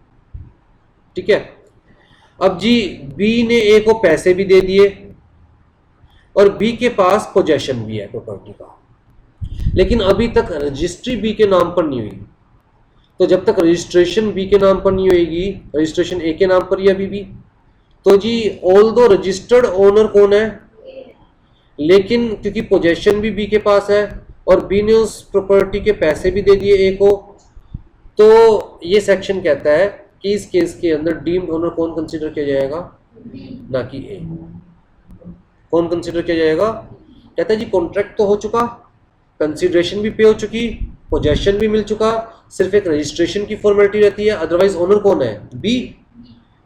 ठीक है। अब जी बी ने ए को पैसे भी दे दिए और बी के पास पोजेशन भी है प्रॉपर्टी का, लेकिन अभी तक रजिस्ट्री बी के नाम पर नहीं हुई। तो जब तक रजिस्ट्रेशन बी के नाम पर नहीं होगी, रजिस्ट्रेशन ए के नाम पर ही अभी भी, तो जी ऑल दो रजिस्टर्ड ओनर कौन है? लेकिन क्योंकि पोजेशन भी बी के पास है और बी ने उस प्रॉपर्टी के पैसे भी दे दिए ए को, तो ये सेक्शन कहता है कि इस केस के अंदर डीम्ड ओनर कौन कंसीडर किया जाएगा? ना कि ए। कौन कंसीडर किया जाएगा? कहता है जी कॉन्ट्रैक्ट तो हो चुका, कंसीडरेशन भी पे हो चुकी, पोजेशन भी मिल चुका, सिर्फ एक रजिस्ट्रेशन की फॉर्मेलिटी रहती है, अदरवाइज ओनर कौन है? बी।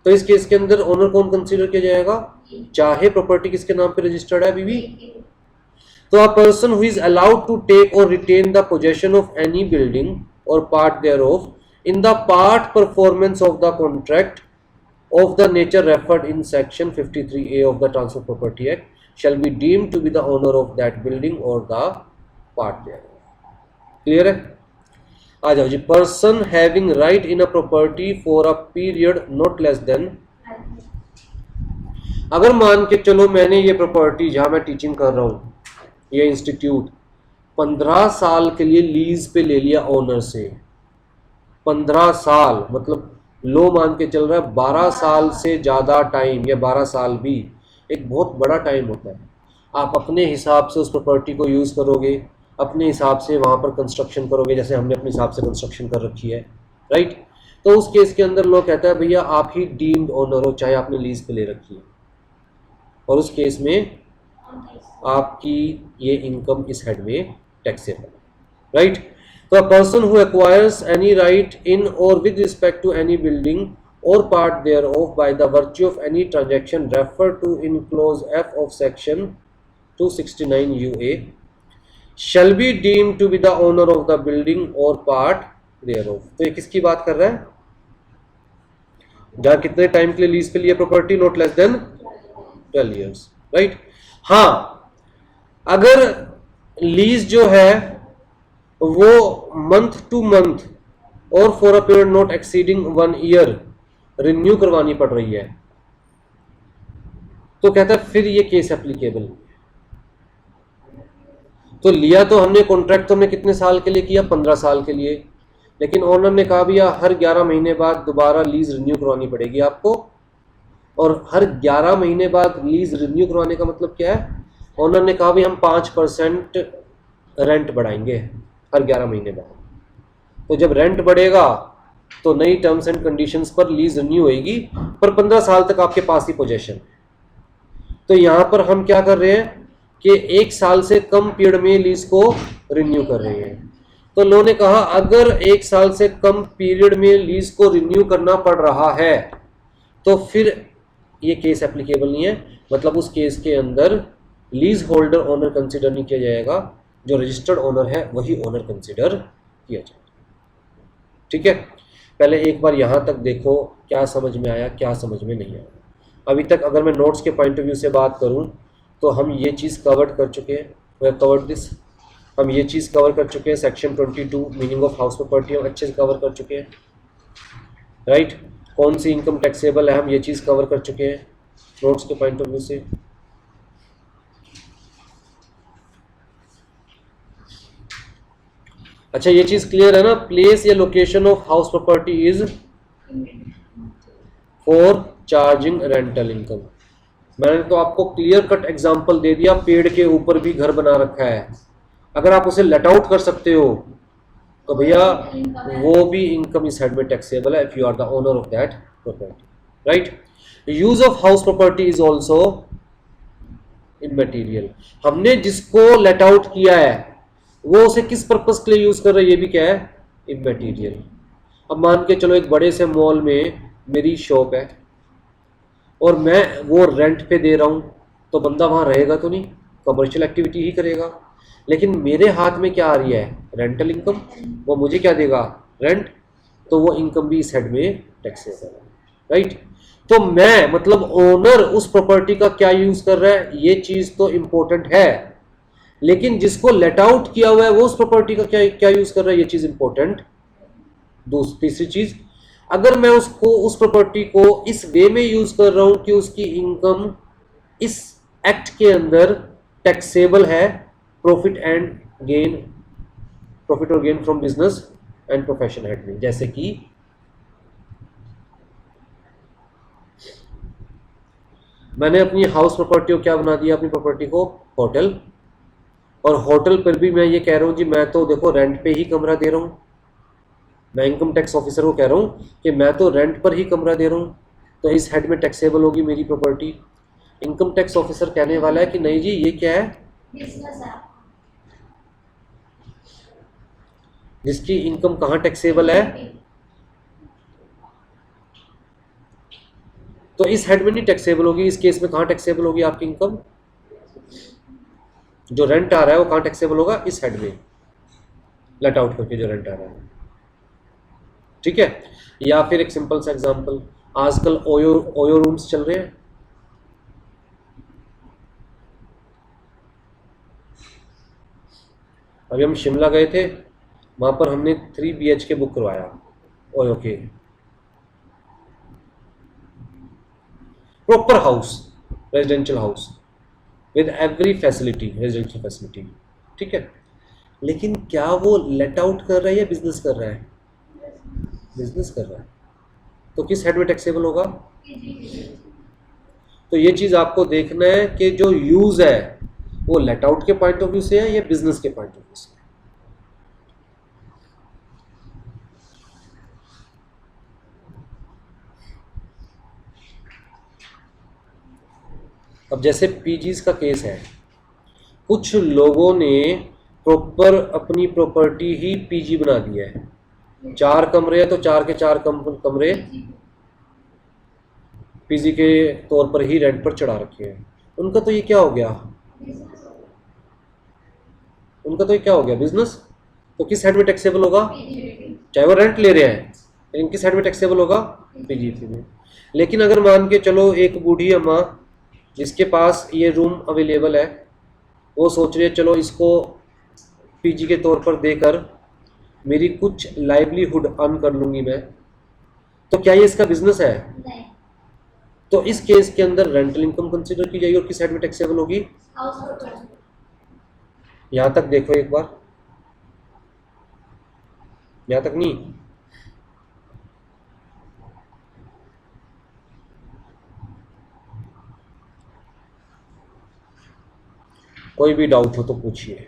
तो इस केस के अंदर ओनर कौन कंसीडर किया जाएगा? चाहे प्रॉपर्टी किसके नाम पे रजिस्टर्ड है, बीबी। तो a person who is allowed to take or retain the possession of any building or part thereof in the part performance of the contract of the nature referred in section 53A of the Transfer Property Act shall be deemed to be the owner of that building or the part thereof. Clear है? आ जाओ जी। Person having right in a property for a period not less than, अगर मान के चलो मैंने ये प्रॉपर्टी जहां मैं टीचिंग कर रहा हूं, ये इंस्टीट्यूट 15 साल के लिए लीज पे ले लिया ओनर से। 15 साल मतलब लो मान के चल रहा है 12 साल से ज़्यादा टाइम, या 12 साल भी एक बहुत बड़ा टाइम होता है। आप अपने हिसाब से उस प्रॉपर्टी को यूज़ करोगे, अपने हिसाब से वहाँ पर कंस्ट्रक्शन करोगे, जैसे हमने अपने हिसाब से कंस्ट्रक्शन कर रखी है, राइट। तो उस केस के अंदर लोग कहता है भैया आप ही डीम्ड ओनर हो, चाहे आपने लीज पे ले रखी है, और उस केस में आपकी ये इनकम इस हेड में टैक्सेबल, राइट। तो a person who acquires any right in or with respect to any building or part thereof by the virtue of any transaction referred to in clause F of section 269 UA shall be deemed to be the owner of the building or part thereof। तो ये किसकी बात कर रहा है? जहां कितने टाइम के लिए लीज पे लिया property? Not less than 12 years, right. हाँ, अगर लीज जो है वो मंथ टू मंथ और for a period not exceeding 1 year renew करवानी पड़ रही है, तो कहता है फिर ये केस एप्लीकेबल। तो लिया तो हमने कॉन्ट्रैक्ट तो हमने कितने साल के लिए किया? 15 साल के लिए, लेकिन ओनर ने कहा भैया हर 11 महीने बाद दोबारा लीज रिन्यू करवानी पड़ेगी आपको। और हर 11 महीने बाद लीज रिन्यू करवाने का मतलब क्या है? ओनर ने कहा भी हम 5% रेंट बढ़ाएंगे हर 11 महीने बाद। तो जब रेंट बढ़ेगा तो नई टर्म्स एंड कंडीशंस पर लीज रिन्यू होगी, पर 15 साल तक आपके पास ही पोजेशन। तो यहां पर हम क्या कर रहे हैं कि 1 साल से कम पीरियड में लीज को रिन्यू कर रहे हैं। तो लोगों ने कहा अगर 1 साल से कम पीरियड में लीज को रिन्यू करना पड़ रहा है तो फिर ये केस एप्लीकेबल नहीं है। मतलब उस केस के अंदर लीज होल्डर ओनर कंसिडर नहीं किया जाएगा, जो रजिस्टर्ड ओनर है वही ओनर कंसिडर किया जाएगा। ठीक है, पहले एक बार यहाँ तक देखो क्या समझ में आया, क्या समझ में नहीं आया। अभी तक अगर मैं नोट्स के पॉइंट ऑफ व्यू से बात करूँ तो हम ये चीज़ कवर्ड कर चुके हैं, वी कवर्ड दिस। हम ये चीज़ कवर कर चुके हैं, section 22 meaning of house property हम अच्छे से कवर कर चुके हैं, राइट। कौन सी इनकम टैक्सेबल है हम ये चीज़ कवर कर चुके हैं नोट्स के पॉइंट ऑफ व्यू से। अच्छा, ये चीज़ क्लियर है ना? प्लेस या location of house property is for charging rental income. मैंने तो आपको क्लियर कट एग्जांपल दे दिया, पेड़ के ऊपर भी घर बना रखा है, अगर आप उसे लेट आउट कर सकते हो तो भैया वो भी इनकम इस हेड में टैक्सेबल है if you are the owner of that property, right. Use of house property is also immaterial. हमने जिसको लेट आउट किया है वो उसे किस पर्पस के लिए यूज कर रहा है ये भी क्या है? इमैटीरियल। अब मान के चलो एक बड़े से मॉल में मेरी शॉप है और मैं वो रेंट पे दे रहा हूँ, तो बंदा वहाँ रहेगा तो नहीं, कमर्शियल एक्टिविटी ही करेगा। लेकिन मेरे हाथ में क्या आ रही है? Rental income. वो मुझे क्या देगा? रेंट। तो वो इनकम भी इस हेड में टैक्सेबल है, राइट। तो मैं मतलब ओनर उस प्रॉपर्टी का क्या यूज कर रहा है ये चीज तो इंपॉर्टेंट है, लेकिन जिसको लेट आउट किया हुआ है वो उस प्रॉपर्टी का क्या यूज कर रहा है ये चीज इंपॉर्टेंट। तीसरी चीज, अगर मैं उसको उस प्रॉपर्टी को इस वे में यूज कर रहा हूं कि उसकी इनकम इस एक्ट के अंदर टैक्सेबल है, प्रॉफिट और gain from business and profession head में, जैसे कि मैंने अपनी हाउस प्रॉपर्टी को क्या बना दिया, अपनी प्रॉपर्टी को होटल, और होटल पर भी मैं ये कह रहा हूं जी मैं तो देखो रेंट पे ही कमरा दे रहा हूं। मैं इनकम टैक्स ऑफिसर को कह रहा हूं कि मैं तो रेंट पर ही कमरा दे रहा हूं, तो इस हेड में टैक्सेबल होगी मेरी प्रॉपर्टी। इनकम टैक्स ऑफिसर कहने वाला है कि नहीं जी ये क्या है? बिजनेस है। जिसकी इनकम कहाँ टैक्सेबल है? तो इस हेड में नहीं टैक्सेबल होगी। इस केस में कहाँ टैक्सेबल होगी आपकी इनकम? जो रेंट आ रहा है वो कहाँ टैक्सेबल होगा? इस हेड में, लेट आउट करके जो रेंट आ रहा है, ठीक है। या फिर एक सिंपल सा एग्जांपल, आजकल ओयो रूम्स चल रहे हैं। अभी हम शिमला गए थे, वहां पर हमने 3 BHK बुक करवाया ओयो के, proper house, residential house with every facility, residential facility, ठीक है। लेकिन क्या वो लेट आउट कर रहा है या बिजनेस कर रहा है? बिजनेस कर रहा है, तो किस हेड में टैक्सेबल होगा? तो ये चीज आपको देखना है कि जो यूज है वो लेट आउट के पॉइंट ऑफ व्यू से है या बिजनेस के पॉइंट ऑफ व्यू से। अब जैसे पीजीज का केस है, कुछ लोगों ने प्रॉपर अपनी प्रॉपर्टी ही पीजी बना दिया है। 4 कमरे हैं तो 4 के 4 कमरे पीजी के तौर पर ही रेंट पर चढ़ा रखे हैं। उनका तो ये क्या हो गया, बिजनेस हो उनका तो ये क्या हो गया, बिजनेस। तो किस साइड में टैक्सेबल होगा, गया। चाहे वो रेंट ले रहे हैं, लेकिन किस साइड में टैक्सेबल होगा, पीजीटी में। लेकिन अगर मान के चलो एक बूढ़ी अम्मा जिसके पास ये रूम अवेलेबल है, वो सोच रही है चलो इसको पीजी के तौर पर देकर मेरी कुछ लाइवलीहुड अर्न कर लूंगी मैं, तो क्या ये इसका बिजनेस है। नहीं, तो इस केस के अंदर रेंटल इनकम कंसीडर की जाएगी और किस साइड में टैक्सेबल होगी, हाउस होल्ड। यहां तक देखो एक बार, यहां तक नहीं। कोई भी डाउट हो तो पूछिए।